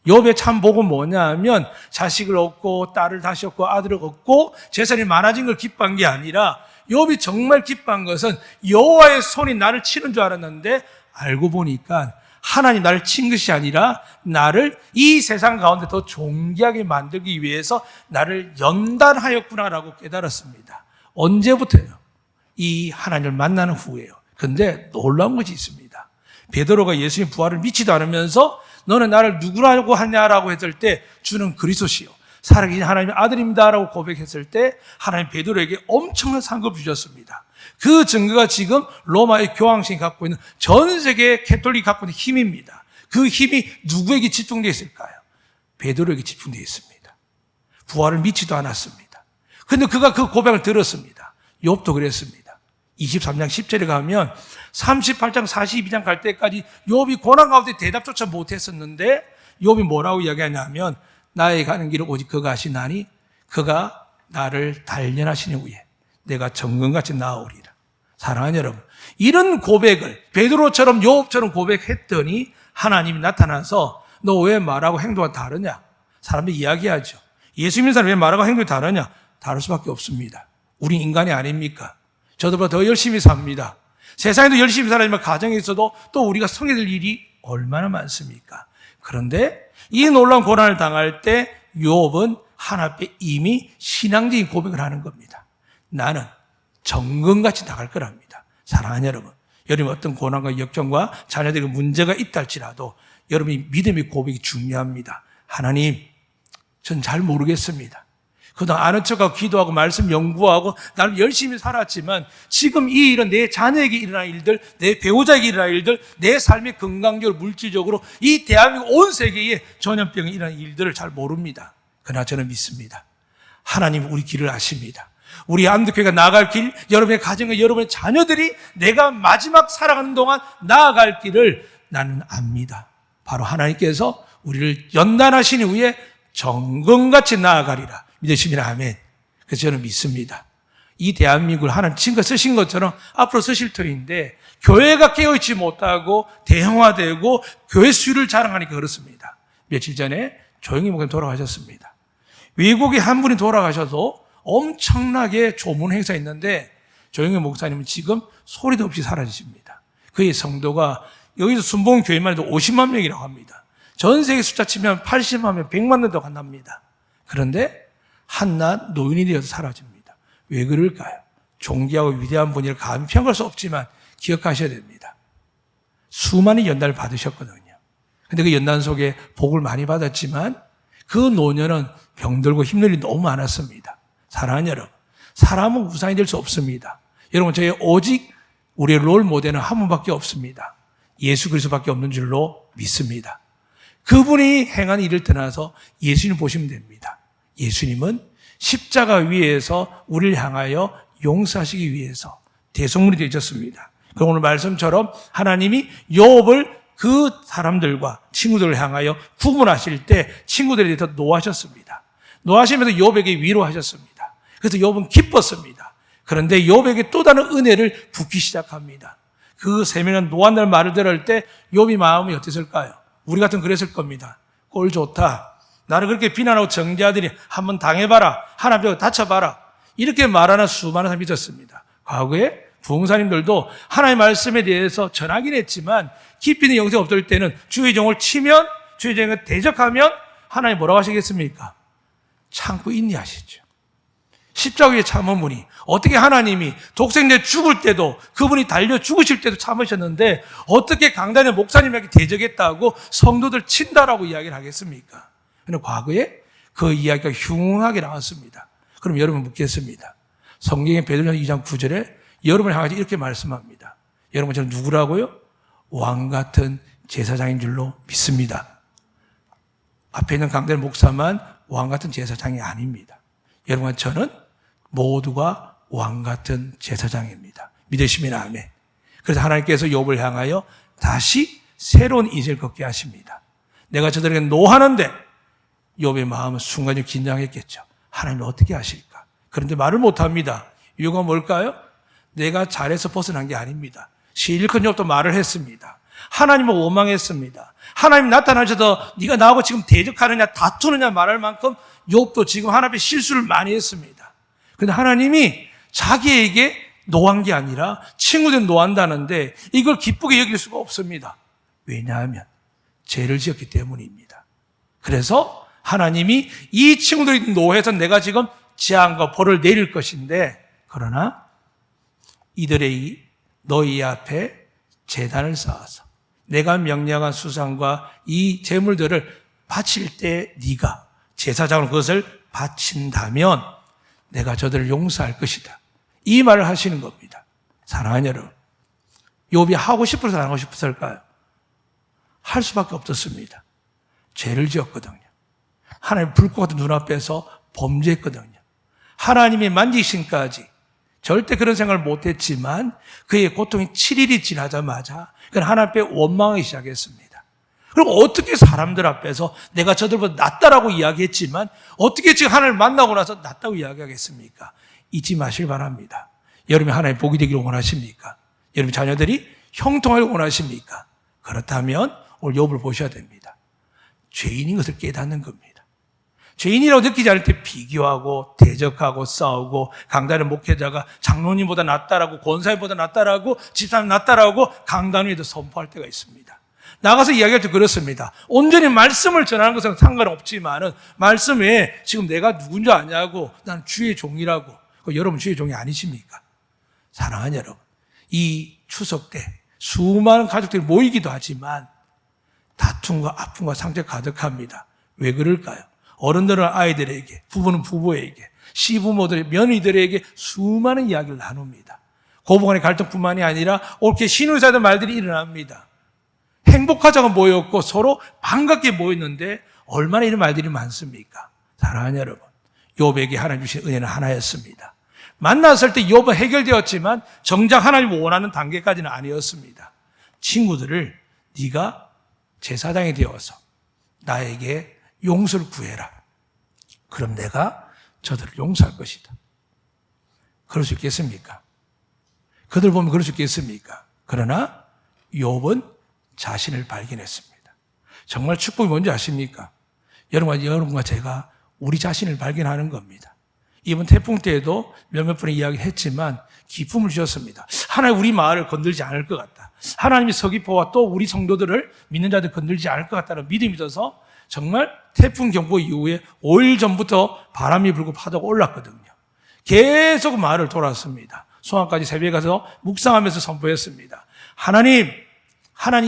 욥의 참 복은 뭐냐 하면 자식을 얻고 딸을 다시 얻고 아들을 얻고 재산이 많아진 걸 기뻐한 게 아니라 욥이 정말 기뻐한 것은 여호와의 손이 나를 치는 줄 알았는데 알고 보니까 하나님 나를 친 것이 아니라 나를 이 세상 가운데 더 존귀하게 만들기 위해서 나를 연단하였구나라고 깨달았습니다. 언제부터요? 이 하나님을 만나는 후에요. 그런데 놀라운 것이 있습니다. 베드로가 예수님 부활을 믿지도 않으면서 너는 나를 누구라고 하냐라고 했을 때 주는 그리스도시요 살아계신 하나님의 아들입니다라고 고백했을 때 하나님 베드로에게 엄청난 상급을 주셨습니다. 그 증거가 지금 로마의 교황신이 갖고 있는 전 세계 캐톨릭이 갖고 있는 힘입니다. 그 힘이 누구에게 집중되어 있을까요? 베드로에게 집중되어 있습니다. 부활을 믿지도 않았습니다. 그런데 그가 그 고백을 들었습니다. 욥도 그랬습니다. 23장 10절에 가면 38장 42장 갈 때까지 욥이 고난 가운데 대답조차 못했었는데 욥이 뭐라고 이야기하냐면 나의 가는 길을 오직 그가 하시나니 그가 나를 단련하시는 후에 내가 정금같이 나아오리라. 사랑하는 여러분, 이런 고백을 베드로처럼 욥처럼 고백했더니 하나님이 나타나서 너 왜 말하고 행동이 다르냐? 사람들이 이야기하죠. 예수 믿는 사람이 왜 말하고 행동이 다르냐? 다를 수밖에 없습니다. 우린 인간이 아닙니까? 저들보다 더 열심히 삽니다. 세상에도 열심히 살아야지만 가정에 있어도 또 우리가 성해야 될 일이 얼마나 많습니까? 그런데 이 놀라운 고난을 당할 때 욥은 하나님 앞에 이미 신앙적인 고백을 하는 겁니다. 나는 정금같이 나갈 거랍니다. 사랑하는 여러분, 여러분 어떤 고난과 역경과 자녀들에게 문제가 있다 할지라도 여러분이 믿음의 고백이 중요합니다. 하나님, 전 잘 모르겠습니다. 그동안 아는 척하고 기도하고 말씀 연구하고 나는 열심히 살았지만 지금 이 일은 내 자녀에게 일어난 일들, 내 배우자에게 일어난 일들, 내 삶의 건강적으로 물질적으로 이 대한민국 온 세계에 전염병이 일어난 일들을 잘 모릅니다. 그러나 저는 믿습니다. 하나님 우리 길을 아십니다. 우리 안드교회가 나아갈 길, 여러분의 가정과 여러분의 자녀들이 내가 마지막 살아가는 동안 나아갈 길을 나는 압니다. 바로 하나님께서 우리를 연단하신 후에 정금같이 나아가리라. 믿으시면 아멘. 그래서 저는 믿습니다. 이 대한민국을 하나님 친구가 쓰신 것처럼 앞으로 쓰실 터인데 교회가 깨어있지 못하고 대형화되고 교회 수를 자랑하니까 그렇습니다. 며칠 전에 조영희 목사님 돌아가셨습니다. 외국에 한 분이 돌아가셔도 엄청나게 조문 행사 있는데 조영희 목사님은 지금 소리도 없이 사라지십니다. 그의 성도가 여기서 순봉 교회만 해도 50만 명이라고 합니다. 전 세계 숫자 치면 80만 명, 100만 명도 간답니다. 그런데 한낱 노인이 되어서 사라집니다. 왜 그럴까요? 존귀하고 위대한 분이라 감히 평가할 수 없지만 기억하셔야 됩니다. 수많은 연단을 받으셨거든요. 근데 그 연단 속에 복을 많이 받았지만 그 노년은 병들고 힘든 일이 너무 많았습니다. 사랑하는 여러분, 사람은 우상이 될 수 없습니다. 여러분, 저희 오직 우리의 롤 모델은 한 분밖에 없습니다. 예수 그리스도밖에 없는 줄로 믿습니다. 그분이 행한 일을 떠나서 예수님 보시면 됩니다. 예수님은 십자가 위에서 우리를 향하여 용서하시기 위해서 대속물이 되셨습니다. 그럼 오늘 말씀처럼 하나님이 욥을 그 사람들과 친구들을 향하여 구분하실 때 친구들에 대해서 노하셨습니다. 노하시면서 욥에게 위로하셨습니다. 그래서 욥은 기뻤습니다. 그런데 욥에게 또 다른 은혜를 붓기 시작합니다. 그 세밀한 노한다는 말을 들을 때 욥이 마음이 어땠을까요? 우리 같으면 그랬을 겁니다. 꼴 좋다. 나를 그렇게 비난하고 정죄하더니 한번 당해봐라. 하나님 앞에 다쳐봐라. 이렇게 말하는 수많은 사람이 있었습니다. 과거에 부흥사님들도 하나님의 말씀에 대해서 전하긴 했지만 깊이 있는 영성이 없을 때는 주의 종을 치면, 주의 종을 대적하면 하나님 뭐라고 하시겠습니까? 참고 인내하시죠. 십자가 위에 참은 분이 어떻게 하나님이 독생자 죽을 때도 그분이 달려 죽으실 때도 참으셨는데 어떻게 강단의 목사님에게 대적했다고 성도들 친다라고 이야기를 하겠습니까? 그런데 과거에 그 이야기가 흉하게 나왔습니다. 그럼 여러분 묻겠습니다. 성경의 베드로전서 2장 9절에 여러분을 향해서 이렇게 말씀합니다. 여러분 저는 누구라고요? 왕 같은 제사장인 줄로 믿습니다. 앞에 있는 강단의 목사만 왕 같은 제사장이 아닙니다. 여러분 저는 모두가 왕 같은 제사장입니다. 믿으시면 아멘. 그래서 하나님께서 욥을 향하여 다시 새로운 인생을 걷게 하십니다. 내가 저들에게 노하는데 욥의 마음은 순간적으로 긴장했겠죠. 하나님은 어떻게 하실까? 그런데 말을 못합니다. 이유가 뭘까요? 내가 잘해서 벗어난 게 아닙니다. 실컷 욥도 말을 했습니다. 하나님을 원망했습니다. 하나님 나타나셔서 네가 나하고 지금 대적하느냐 다투느냐 말할 만큼 욥도 지금 하나님 앞에 실수를 많이 했습니다. 그런데 하나님이 자기에게 노한 게 아니라 친구들 노한다는데 이걸 기쁘게 여길 수가 없습니다. 왜냐하면 죄를 지었기 때문입니다. 그래서 하나님이 이 친구들이 노해서 내가 지금 재앙과 벌을 내릴 것인데 그러나 이들의 너희 앞에 제단을 쌓아서 내가 명령한 수상과 이 제물들을 바칠 때 네가 제사장으로 그것을 바친다면 내가 저들을 용서할 것이다. 이 말을 하시는 겁니다. 사랑하는 여러분, 욥이 하고 싶어서 안 하고 싶었을까요? 할 수밖에 없었습니다. 죄를 지었거든요. 하나님 불꽃 같은 눈앞에서 범죄했거든요. 하나님의 만지심까지 절대 그런 생각을 못했지만 그의 고통이 7일이 지나자마자 그는 하나님 앞에 원망하기 시작했습니다. 그리고 어떻게 사람들 앞에서 내가 저들보다 낫다라고 이야기했지만 어떻게 지금 하나님을 만나고 나서 낫다고 이야기하겠습니까? 잊지 마시길 바랍니다. 여러분이 하나님의 복이 되기를 원하십니까? 여러분 자녀들이 형통하길 원하십니까? 그렇다면 오늘 욥을 보셔야 됩니다. 죄인인 것을 깨닫는 겁니다. 죄인이라고 느끼지 않을 때 비교하고 대적하고 싸우고 강단의 목회자가 장로님보다 낫다라고 권사님보다 낫다라고 집사님 낫다라고 강단 위에도 선포할 때가 있습니다. 나가서 이야기할 때 그렇습니다. 온전히 말씀을 전하는 것은 상관없지만은 말씀에 지금 내가 누군지 아냐고 나는 주의 종이라고. 여러분 주의 종이 아니십니까? 사랑하는 여러분, 이 추석 때 수많은 가족들이 모이기도 하지만 다툼과 아픔과 상처가 가득합니다. 왜 그럴까요? 어른들은 아이들에게, 부부는 부부에게, 시부모들, 며느리들에게 수많은 이야기를 나눕니다. 고부간의 갈등뿐만이 아니라 옳게 신의사된 말들이 일어납니다. 행복하자고 모였고 서로 반갑게 모였는데 얼마나 이런 말들이 많습니까? 사랑하는 여러분, 욥에게 하나님 주신 은혜는 하나였습니다. 만났을 때 욥은 해결되었지만 정작 하나님 원하는 단계까지는 아니었습니다. 친구들을 네가 제사장이 되어서 나에게 용서를 구해라. 그럼 내가 저들을 용서할 것이다. 그럴 수 있겠습니까? 그들 보면 그럴 수 있겠습니까? 그러나 욥은 자신을 발견했습니다. 정말 축복이 뭔지 아십니까? 여러분과 제가 우리 자신을 발견하는 겁니다. 이번 태풍 때에도 몇몇 분의 이야기했지만 기쁨을 주셨습니다. 하나님 우리 마을을 건들지 않을 것 같다. 하나님이 서귀포와 또 우리 성도들을 믿는 자들 건들지 않을 것 같다는 믿음이 있어서 정말 태풍 경보 이후에 5일 전부터 바람이 불고 파도가 올랐거든요. 계속 마을을 돌았습니다. 소환까지 새벽에 가서 묵상하면서 선포했습니다. 하나님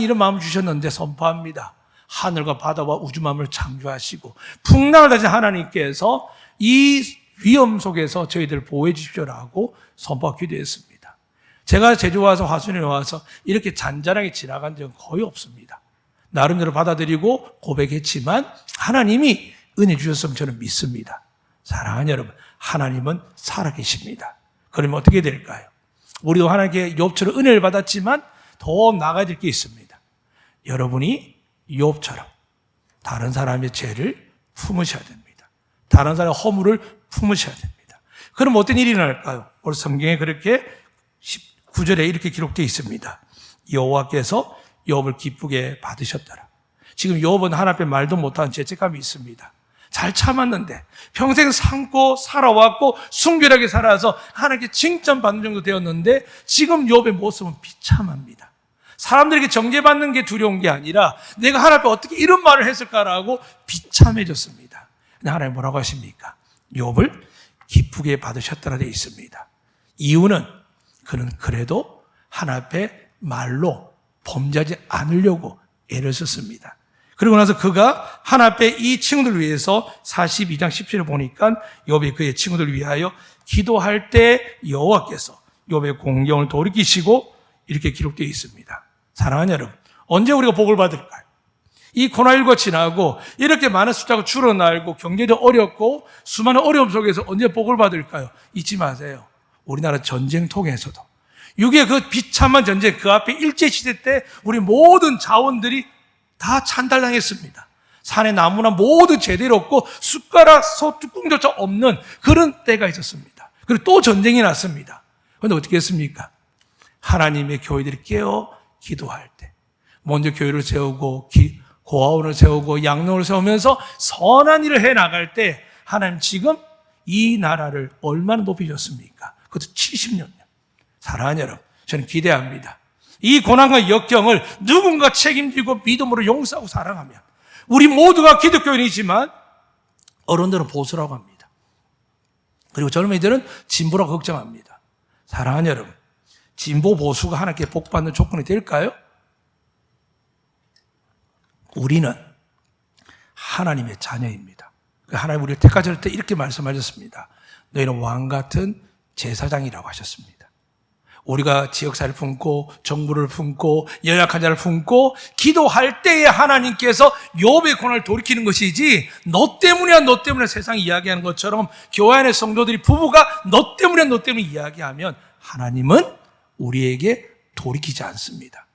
이런 마음을 주셨는데 선포합니다. 하늘과 바다와 우주만물을 창조하시고 풍랑을 다신 하나님께서 이 위험 속에서 저희들을 보호해 주십시오라고 선포하고 기도했습니다. 제가 제주 와서 화순에 와서 이렇게 잔잔하게 지나간 적은 거의 없습니다. 나름대로 받아들이고 고백했지만 하나님이 은혜 주셨으면 저는 믿습니다. 사랑하는 여러분, 하나님은 살아계십니다. 그러면 어떻게 될까요? 우리도 하나님께 욥처럼 은혜를 받았지만 더 나가야 될 게 있습니다. 여러분이 욥처럼 다른 사람의 죄를 품으셔야 됩니다. 다른 사람의 허물을 품으셔야 됩니다. 그럼 어떤 일이 일어날까요? 오늘 성경에 그렇게 19절에 이렇게 기록되어 있습니다. 여호와께서 욥을 기쁘게 받으셨더라. 지금 욥은 하나님 앞에 말도 못하는 죄책감이 있습니다. 잘 참았는데 평생 참고 살아왔고 순결하게 살아서 하나님께 칭찬받는 정도 되었는데 지금 욥의 모습은 비참합니다. 사람들에게 정죄받는 게 두려운 게 아니라 내가 하나님 앞에 어떻게 이런 말을 했을까라고 비참해졌습니다. 근데 하나님 뭐라고 하십니까? 욥을 기쁘게 받으셨더라 되어 있습니다. 이유는 그는 그래도 하나님 앞에 말로 범죄하지 않으려고 애를 썼습니다. 그리고 나서 그가 하나님 앞에 이 친구들을 위해서 42장 17을 보니까 욥이 그의 친구들을 위하여 기도할 때 여호와께서 욥의 공경을 돌이키시고 이렇게 기록되어 있습니다. 사랑하는 여러분, 언제 우리가 복을 받을까요? 이 코로나19가 지나고 이렇게 많은 숫자가 줄어나고 경제도 어렵고 수많은 어려움 속에서 언제 복을 받을까요? 잊지 마세요. 우리나라 전쟁통에서도 6.25 그 비참한 전쟁, 그 앞에 일제시대 때 우리 모든 자원들이 다 찬달당했습니다. 산에 나무나 모두 제대로 없고 숟가락, 소뚜껑조차 없는 그런 때가 있었습니다. 그리고 또 전쟁이 났습니다. 그런데 어떻게 했습니까? 하나님의 교회들이 깨어 기도할 때 먼저 교회를 세우고 고아원을 세우고 양로를 세우면서 선한 일을 해나갈 때 하나님 지금 이 나라를 얼마나 높이셨습니까? 그것도 70년. 사랑하는 여러분, 저는 기대합니다. 이 고난과 역경을 누군가 책임지고 믿음으로 용서하고 사랑하면 우리 모두가 기독교인이지만 어른들은 보수라고 합니다. 그리고 젊은이들은 진보라고 걱정합니다. 사랑하는 여러분, 진보 보수가 하나님께 복받는 조건이 될까요? 우리는 하나님의 자녀입니다. 하나님 우리를 택하실 때 이렇게 말씀하셨습니다. 너희는 왕 같은 제사장이라고 하셨습니다. 우리가 지역사를 품고 정부를 품고 연약한 자를 품고 기도할 때에 하나님께서 욥의 고난을 돌이키는 것이지 너 때문이야 너 때문에 세상이 이야기하는 것처럼 교회 안의 성도들이 부부가 너 때문에 이야기하면 하나님은 우리에게 돌이키지 않습니다.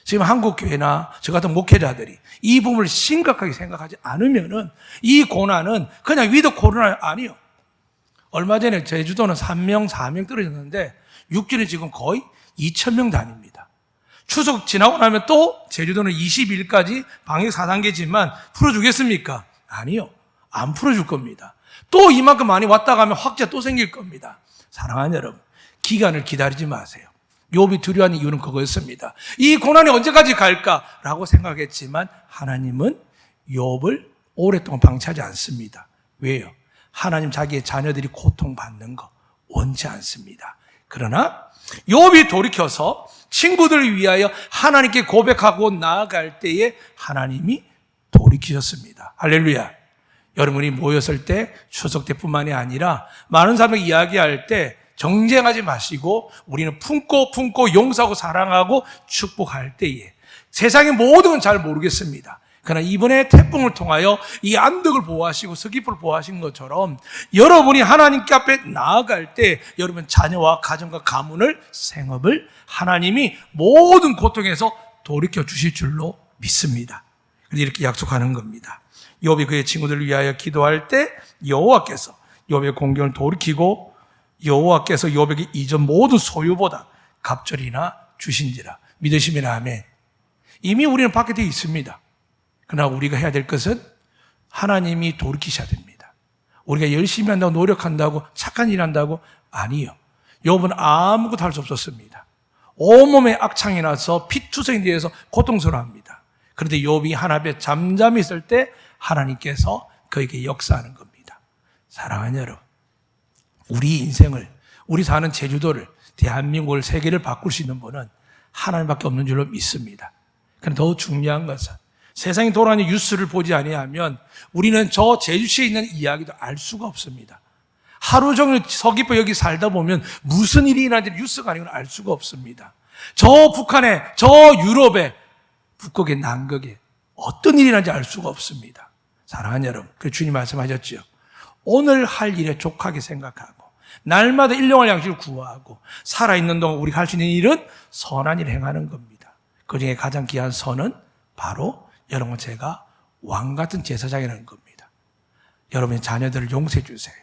지금 한국교회나 저 같은 목회자들이 이 부분을 심각하게 생각하지 않으면은 이 고난은 그냥 위드 코로나 아니요. 얼마 전에 제주도는 3명, 4명 떨어졌는데 육지는 지금 거의 2,000명 다닙니다. 추석 지나고 나면 또 제주도는 20일까지 방역 4단계지만 풀어주겠습니까? 아니요. 안 풀어줄 겁니다. 또 이만큼 많이 왔다 가면 확자 또 생길 겁니다. 사랑하는 여러분, 기간을 기다리지 마세요. 욥이 두려워하는 이유는 그거였습니다. 이 고난이 언제까지 갈까라고 생각했지만 하나님은 욥을 오랫동안 방치하지 않습니다. 왜요? 하나님 자기의 자녀들이 고통받는 거 원치 않습니다. 그러나 욥이 돌이켜서 친구들을 위하여 하나님께 고백하고 나아갈 때에 하나님이 돌이키셨습니다. 할렐루야. 여러분이 모였을 때 추석 때뿐만이 아니라 많은 사람이 이야기할 때 정쟁하지 마시고 우리는 품고 용서하고 사랑하고 축복할 때에 세상의 모든 건 잘 모르겠습니다. 그러나 이번에 태풍을 통하여 이 안덕을 보호하시고 서귀포를 보호하신 것처럼 여러분이 하나님께 앞에 나아갈 때 여러분 자녀와 가정과 가문을 생업을 하나님이 모든 고통에서 돌이켜 주실 줄로 믿습니다. 그래서 이렇게 약속하는 겁니다. 욥이 그의 친구들을 위하여 기도할 때 여호와께서 욥의 공경을 돌이키고 여호와께서 욥에게 이전 모든 소유보다 갑절이나 주신지라. 믿으시면 아멘. 이미 우리는 받게 되어 있습니다. 그러나 우리가 해야 될 것은 하나님이 돌이키셔야 됩니다. 우리가 열심히 한다고 노력한다고 착한 일 한다고 아니요. 욥은 아무것도 할 수 없었습니다. 온몸에 악창이 나서 피투성이 되어서 고통스러워합니다. 그런데 욥이 하나님 앞에 잠잠히 있을 때 하나님께서 그에게 역사하는 겁니다. 사랑하는 여러분, 우리 인생을, 우리 사는 제주도를, 대한민국을, 세계를 바꿀 수 있는 분은 하나님밖에 없는 줄로 믿습니다. 그런데 더 중요한 것은 세상이 돌아가는 뉴스를 보지 아니하면 우리는 저 제주시에 있는 이야기도 알 수가 없습니다. 하루 종일 서귀포 여기 살다 보면 무슨 일이 일어나는지 뉴스가 아니고는 알 수가 없습니다. 저 북한에, 저 유럽에, 북극에, 남극에 어떤 일이 일어나는지 알 수가 없습니다. 사랑하는 여러분, 그 주님 말씀하셨죠. 오늘 할 일에 족하게 생각하고 날마다 일용할 양식을 구하고 살아있는 동안 우리가 할 수 있는 일은 선한 일을 행하는 겁니다. 그중에 가장 귀한 선은 바로 여러분 제가 왕같은 제사장이라는 겁니다. 여러분의 자녀들을 용서해 주세요.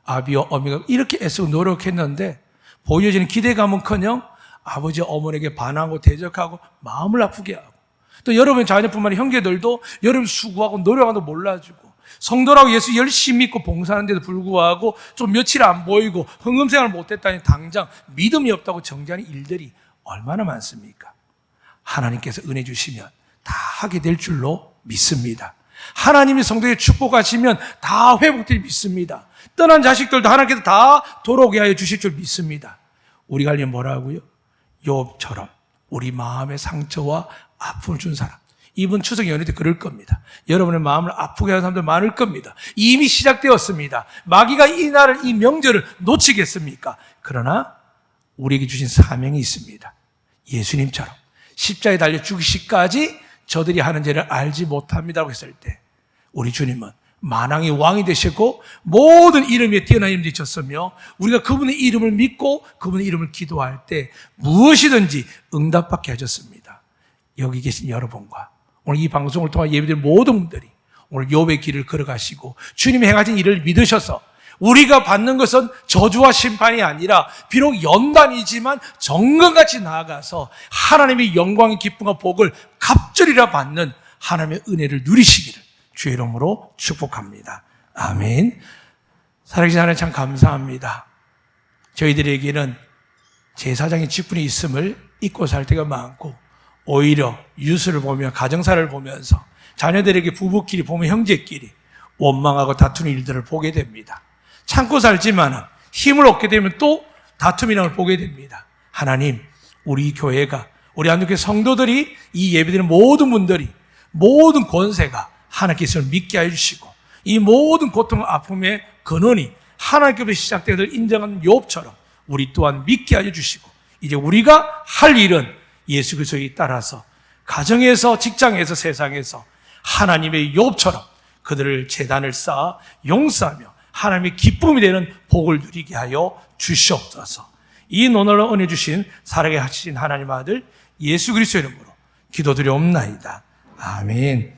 아비와 어미가 이렇게 애쓰고 노력했는데 보여지는 기대감은커녕 아버지 어머니에게 반하고 대적하고 마음을 아프게 하고 또 여러분의 자녀뿐만 아니라 형제들도 여러분 수고하고 노력하도 몰라주고 성도라고 예수 열심히 믿고 봉사하는데도 불구하고 좀 며칠 안 보이고 헌금생활을 못했다니 당장 믿음이 없다고 정죄하는 일들이 얼마나 많습니까? 하나님께서 은혜 주시면 다 하게 될 줄로 믿습니다. 하나님이 성도에게 축복하시면 다 회복될 믿습니다. 떠난 자식들도 하나님께서 다 돌아오게 하여 주실 줄 믿습니다. 우리가 하려면 뭐라고요? 욥처럼 우리 마음의 상처와 아픔을 준 사람. 이번 추석 연휴 때 그럴 겁니다. 여러분의 마음을 아프게 하는 사람들 많을 겁니다. 이미 시작되었습니다. 마귀가 이 날을, 이 명절을 놓치겠습니까? 그러나 우리에게 주신 사명이 있습니다. 예수님처럼 십자가에 달려 죽으시기까지 저들이 하는 죄를 알지 못합니다라고 했을 때 우리 주님은 만왕의 왕이 되시고 모든 이름 위에 뛰어난 이름 되셨으며 우리가 그분의 이름을 믿고 그분의 이름을 기도할 때 무엇이든지 응답받게 하셨습니다. 여기 계신 여러분과 오늘 이 방송을 통한 예배드린 모든 분들이 오늘 욥의 길을 걸어가시고 주님이 행하신 일을 믿으셔서 우리가 받는 것은 저주와 심판이 아니라 비록 연단이지만 정금같이 나아가서 하나님의 영광의 기쁨과 복을 갑절이라 받는 하나님의 은혜를 누리시기를 주의 이름으로 축복합니다. 아멘. 살아계신 하나님 참 감사합니다. 저희들에게는 제사장의 직분이 있음을 잊고 살 때가 많고 오히려 뉴스를 보며 가정사를 보면서 자녀들에게 부부끼리 보면 형제끼리 원망하고 다투는 일들을 보게 됩니다. 참고 살지만 힘을 얻게 되면 또 다툼이라는 걸 보게 됩니다. 하나님, 우리 교회가, 우리 한국교회 성도들이 이 예배드리는 모든 분들이 모든 권세가 하나님께서 믿게 해주시고 이 모든 고통과 아픔의 근원이 하나님께서 시작되기를 인정하는 욥처럼 우리 또한 믿게 해주시고 이제 우리가 할 일은 예수 그리스도에 따라서 가정에서 직장에서 세상에서 하나님의 욥처럼 그들을 제단을 쌓아 용서하며 하나님의 기쁨이 되는 복을 누리게 하여 주시옵소서. 이 논어를 은혜 주신 살아계 하신 하나님 아들 예수 그리스도의 이름으로 기도드리옵나이다. 아멘.